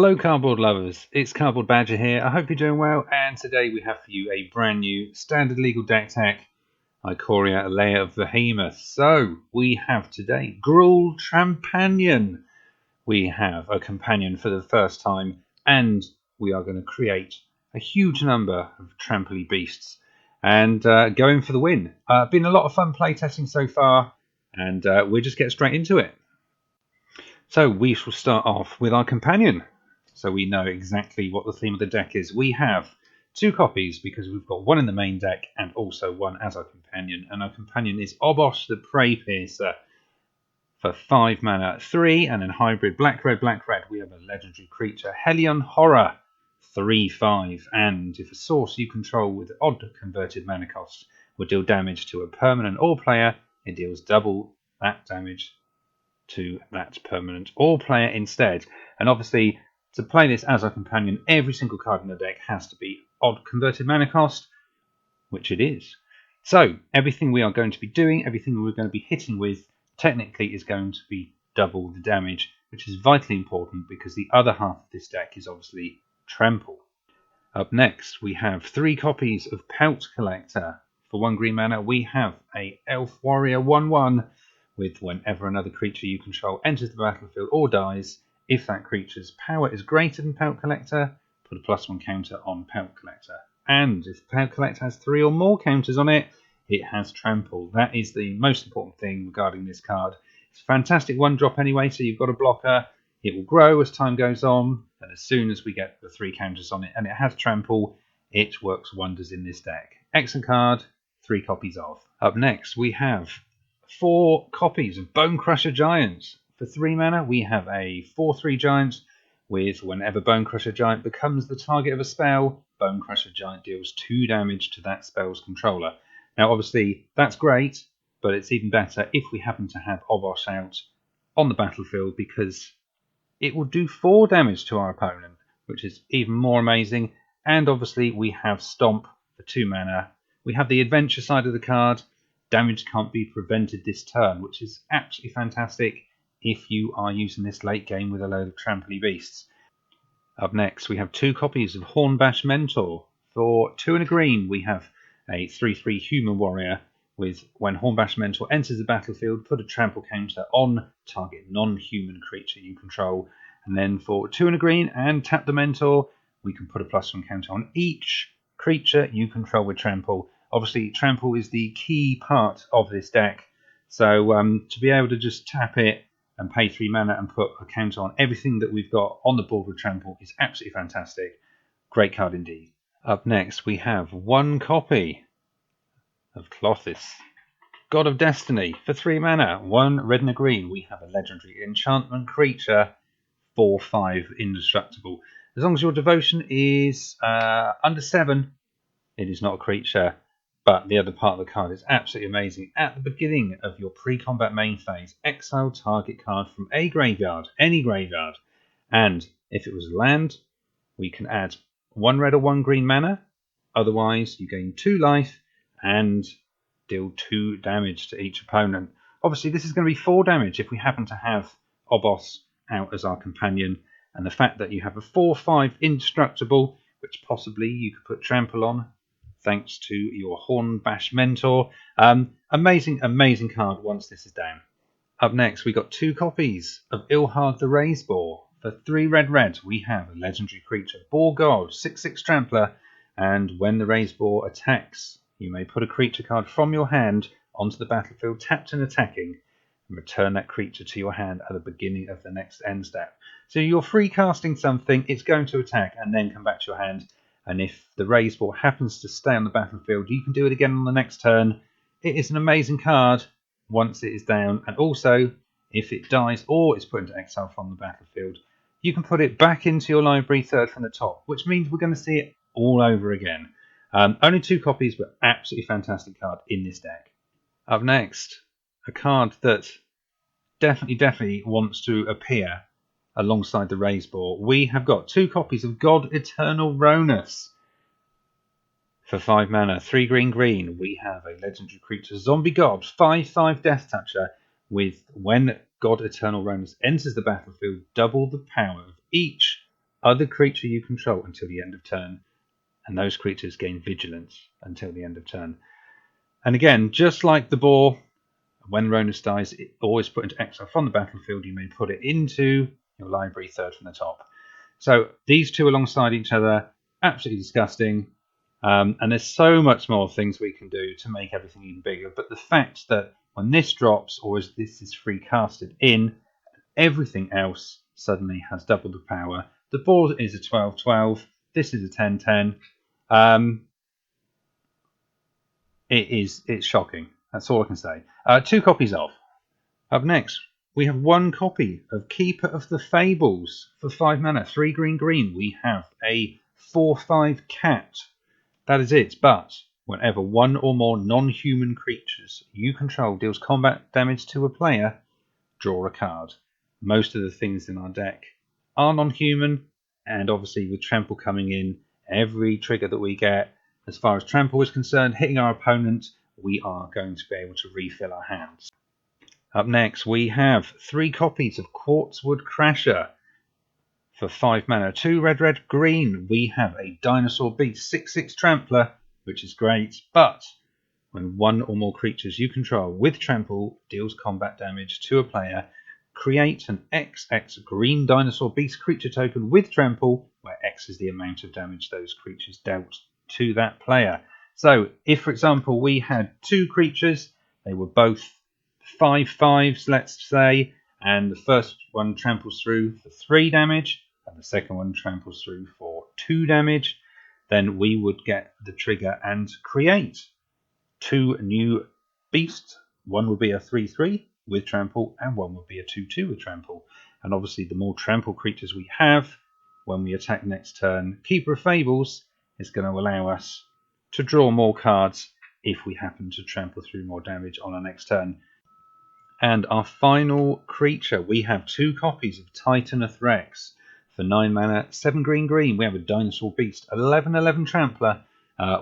Hello cardboard lovers, it's Cardboard Badger here. I hope you're doing well, and today we have for you a brand new standard legal deck tech, Ikoria, LAIR of Behemoths. So we have today Gruul Trampanion. We have a companion for the first time, and we are going to create a huge number of tramply beasts and going for the win. Been a lot of fun playtesting so far, and we'll just get straight into it. So we shall start off with our companion, so we know exactly what the theme of the deck is. We have 2 copies because we've got one in the main deck and also one as our companion. And our companion is Obos the Prey Piercer for 5 mana, 3, and then hybrid black red. We have a legendary creature, Hellion Horror, 3/5, and if a source you control with odd converted mana cost will deal damage to a permanent or player, it deals double that damage to that permanent or player instead. And obviously, to play this as our companion, every single card in the deck has to be odd converted mana cost, which it is. So everything we are going to be doing, everything we're going to be hitting with, technically is going to be double the damage, which is vitally important because the other half of this deck is obviously Trample. Up next, we have 3 copies of Pelt Collector. For 1 green mana, we have a Elf Warrior 1/1 with whenever another creature you control enters the battlefield or dies, if that creature's power is greater than Pelt Collector, put a +1 counter on Pelt Collector. And if Pelt Collector has 3 or more counters on it, it has Trample. That is the most important thing regarding this card. It's a fantastic 1-drop anyway, so you've got a blocker. It will grow as time goes on, and as soon as we get the 3 counters on it and it has Trample, it works wonders in this deck. Excellent card, 3 copies of. Up next, we have 4 copies of Bone Crusher Giants. For 3 mana, we have a 4/3 giant with whenever Bone Crusher Giant becomes the target of a spell, Bone Crusher Giant deals 2 damage to that spell's controller. Now, obviously, that's great, but it's even better if we happen to have Obos out on the battlefield because it will do 4 damage to our opponent, which is even more amazing. And obviously, we have Stomp for 2 mana. We have the adventure side of the card. Damage can't be prevented this turn, which is absolutely fantastic if you are using this late game with a load of tramply beasts. Up next, we have 2 copies of Hornbash Mentor. For 2 and a green, we have a 3/3 Human Warrior with when Hornbash Mentor enters the battlefield, put a trample counter on target non-human creature you control. And then for 2 and a green and tap the Mentor, we can put a +1 counter on each creature you control with Trample. Obviously, Trample is the key part of this deck, so to be able to just tap it and pay 3 mana and put a counter on everything that we've got on the board with Trample is absolutely fantastic. Great card indeed. Up next, we have 1 copy of Clothis, God of Destiny. For 3 mana, 1 red and a green, we have a legendary enchantment creature, 4/5 indestructible. As long as your devotion is under 7, it is not a creature. But the other part of the card is absolutely amazing. At the beginning of your pre-combat main phase, exile target card from a graveyard, any graveyard. And if it was land, we can add 1 red or 1 green mana. Otherwise, you gain 2 life and deal 2 damage to each opponent. Obviously, this is going to be 4 damage if we happen to have Obos out as our companion. And the fact that you have a 4/5 indestructible, which possibly you could put Trample on, thanks to your Hornbash Mentor. Amazing card once this is down. Up next, we got 2 copies of Ilhard the Razeboar. For 3 red, we have a legendary creature, Boar God, 6/6 Trampler, and when the Razeboar attacks, you may put a creature card from your hand onto the battlefield, tapped and attacking, and return that creature to your hand at the beginning of the next end step. So you're free casting something, it's going to attack, and then come back to your hand. And if the Razeboar happens to stay on the battlefield, you can do it again on the next turn. It is an amazing card once it is down. And also, if it dies or is put into exile from the battlefield, you can put it back into your library 3rd from the top, which means we're going to see it all over again. Only 2 copies, but absolutely fantastic card in this deck. Up next, a card that definitely wants to appear alongside the Razeboar. We have got 2 copies of God Eternal Ronus. For 5 mana, 3 green, we have a legendary creature, Zombie God, 5/5 Death Toucher, with when God Eternal Ronus enters the battlefield, double the power of each other creature you control until the end of turn, and those creatures gain vigilance until the end of turn. And again, just like the boar, when Ronus dies, it always put into exile from the battlefield. You may put it into your library third from the top. So these two alongside each other, absolutely disgusting. And there's so much more things we can do to make everything even bigger. But the fact that when this drops, or as this is free casted in, everything else suddenly has double the power. The board is a 12-12. This is a 10-10. It's shocking. That's all I can say. 2 copies of. Up next, we have 1 copy of Keeper of the Fables for 5 mana, 3 green. We have a 4/5 cat. That is it. But whenever 1 or more non-human creatures you control deals combat damage to a player, draw a card. Most of the things in our deck are non-human, and obviously with trample coming in, every trigger that we get, as far as trample is concerned, hitting our opponent, we are going to be able to refill our hands. Up next, we have 3 copies of Quartzwood Crasher for 5 mana, 2 red, green. We have a Dinosaur Beast 6/6 Trampler, which is great, but when 1 or more creatures you control with trample deals combat damage to a player, create an XX green Dinosaur Beast creature token with trample, where X is the amount of damage those creatures dealt to that player. So if, for example, we had 2 creatures, they were both 5/5s, let's say, and the first one tramples through for 3 damage, and the second one tramples through for 2 damage, then we would get the trigger and create 2 new beasts. One would be a 3/3 with trample, and one would be a 2/2 with trample. And obviously, the more trample creatures we have when we attack next turn, Keeper of Fables is going to allow us to draw more cards if we happen to trample through more damage on our next turn. And our final creature, we have 2 copies of Titaneth Rex for 9 mana, 7 green. We have a Dinosaur Beast, 11/11 Trampler,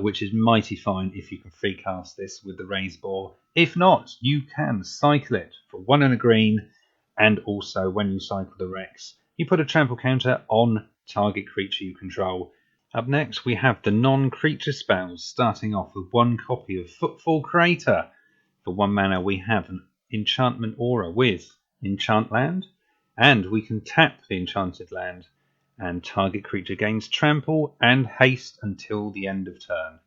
which is mighty fine if you can free cast this with the Raised Boar. If not, you can cycle it for 1 and a green, and also when you cycle the Rex, you put a trample counter on target creature you control. Up next, we have the non-creature spells, starting off with 1 copy of Footfall Crater. For 1 mana, we have an Enchantment Aura with Enchant Land, and we can tap the Enchanted Land, and target creature gains trample and haste until the end of turn.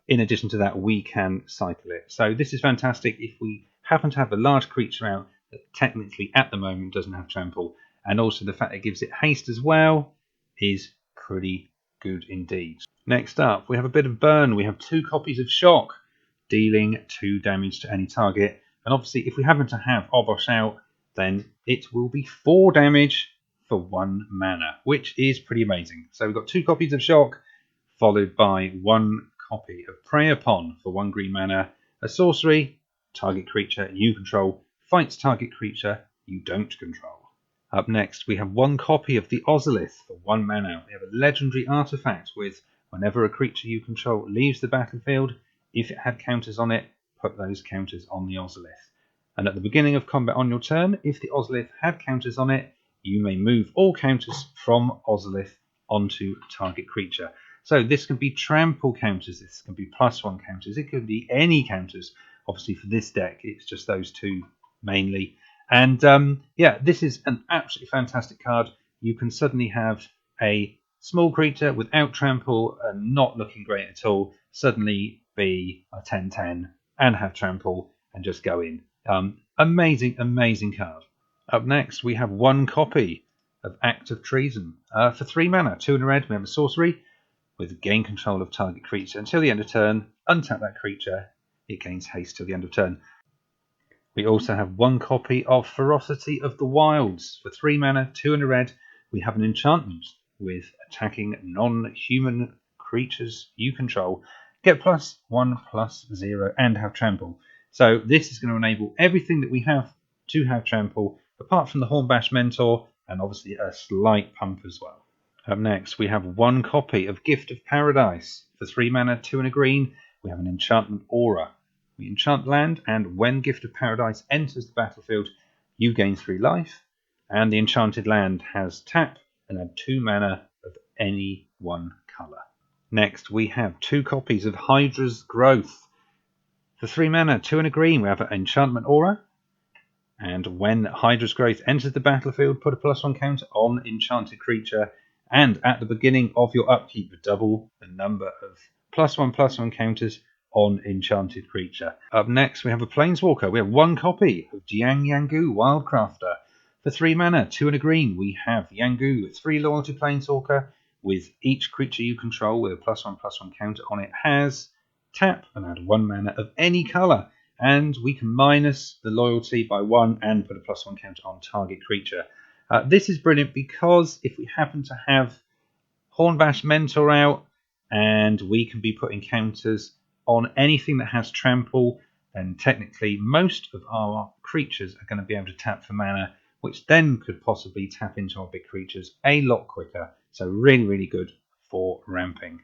In addition to that, we can cycle it. So this is fantastic if we happen to have a large creature out that technically at the moment doesn't have trample, and also the fact it gives it haste as well is pretty good indeed. Next up, we have a bit of burn. We have 2 copies of Shock, dealing 2 damage to any target. And obviously, if we happen to have Obosh out, then it will be 4 damage for 1 mana, which is pretty amazing. So we've got 2 copies of Shock, followed by 1 copy of Prey Upon for 1 green mana. A sorcery, target creature you control fights target creature you don't control. Up next, we have 1 copy of the Ozolith for 1 mana. We have a legendary artifact with whenever a creature you control leaves the battlefield, if it had counters on it, put those counters on the Ozolith. And at the beginning of combat on your turn, if the Ozolith had counters on it, you may move all counters from Ozolith onto target creature. So this can be trample counters, this can be +1 counters, it could be any counters. Obviously for this deck, it's just those 2 mainly. And yeah, this is an absolutely fantastic card. You can suddenly have a small creature without trample and not looking great at all, suddenly be a 10/10 and have trample and just go in. Amazing card. Up next, we have 1 copy of Act of Treason. For 3 mana, 2 in a red, we have a sorcery with gain control of target creature until the end of turn. Untap that creature, it gains haste till the end of turn. We also have 1 copy of Ferocity of the Wilds. For 3 mana, 2 in a red, we have an enchantment with attacking non-human creatures you control. Get +1/+0 and have trample. So this is going to enable everything that we have to have trample, apart from the Hornbash Mentor, and obviously a slight pump as well. Up next, we have 1 copy of Gift of Paradise. For 3 mana, 2 in a green, we have an enchantment aura. We enchant land, and when Gift of Paradise enters the battlefield, you gain 3 life, and the enchanted land has tap, and add 2 mana of any one colour. Next, we have 2 copies of Hydra's Growth. For 3 mana, 2 and a green, we have an enchantment aura. And when Hydra's Growth enters the battlefield, put a +1 counter on enchanted creature. And at the beginning of your upkeep, double the number of +1/+1 counters on enchanted creature. Up next, we have a Planeswalker. We have 1 copy of Jiang Yangu Wildcrafter. For 3 mana, 2 and a green, we have Yangu, 3 loyalty Planeswalker, with each creature you control with a +1/+1 counter on it has tap and add 1 mana of any colour. And we can minus the loyalty by 1 and put a +1 counter on target creature. This is brilliant because if we happen to have Hornbash Mentor out and we can be putting counters on anything that has trample, then technically most of our creatures are going to be able to tap for mana, which then could possibly tap into our big creatures a lot quicker. So really, really good for ramping.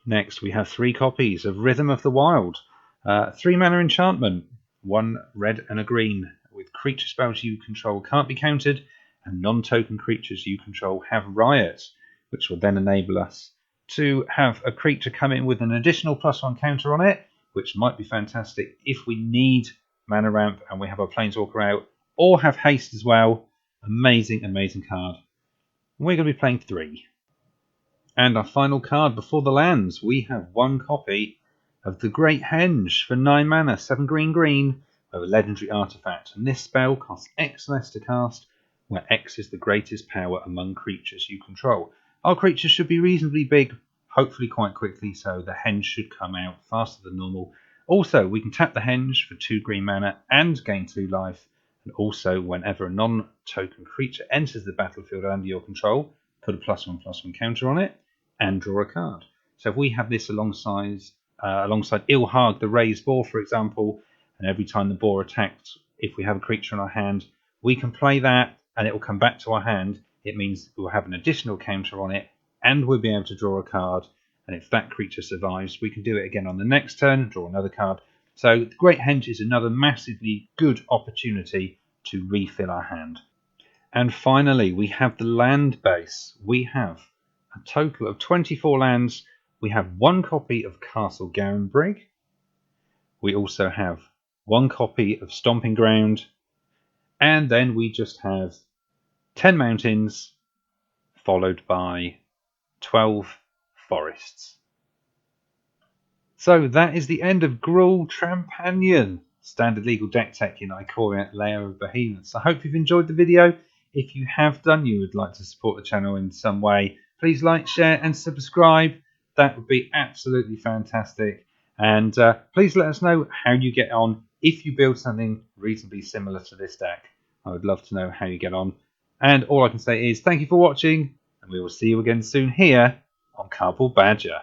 Next, we have 3 copies of Rhythm of the Wild. 3 mana enchantment, 1 red and a green, with creature spells you control can't be countered, and non-token creatures you control have Riot, which will then enable us to have a creature come in with an additional +1 counter on it, which might be fantastic if we need mana ramp and we have our Planeswalker out, or have haste as well. Amazing, amazing card. We're going to be playing 3. And our final card before the lands, we have 1 copy of the Great Henge for 9 mana, 7 green, with a legendary artifact. And this spell costs X less to cast, where X is the greatest power among creatures you control. Our creatures should be reasonably big, hopefully quite quickly, so the Henge should come out faster than normal. Also, we can tap the Henge for 2 green mana and gain 2 life. And also, whenever a non-token creature enters the battlefield under your control, put a +1/+1 counter on it and draw a card. So if we have this alongside Ilhag the Raised Boar, for example, and every time the boar attacks, if we have a creature in our hand, we can play that and it will come back to our hand. It means we'll have an additional counter on it and we'll be able to draw a card. And if that creature survives, we can do it again on the next turn, draw another card. So the Great Henge is another massively good opportunity to refill our hand. And finally, we have the land base. We have a total of 24 lands. We have 1 copy of Castle Garenbrig. We also have 1 copy of Stomping Ground. And then we just have 10 mountains, followed by 12 forests. So that is the end of Gruul Trampanion, standard legal deck tech in Ikoria, LAIR of Behemoths. I hope you've enjoyed the video. If you have done, you would like to support the channel in some way, please like, share and subscribe. That would be absolutely fantastic. And please let us know how you get on if you build something reasonably similar to this deck. I would love to know how you get on. And all I can say is thank you for watching, and we will see you again soon here on Cardboard Badger.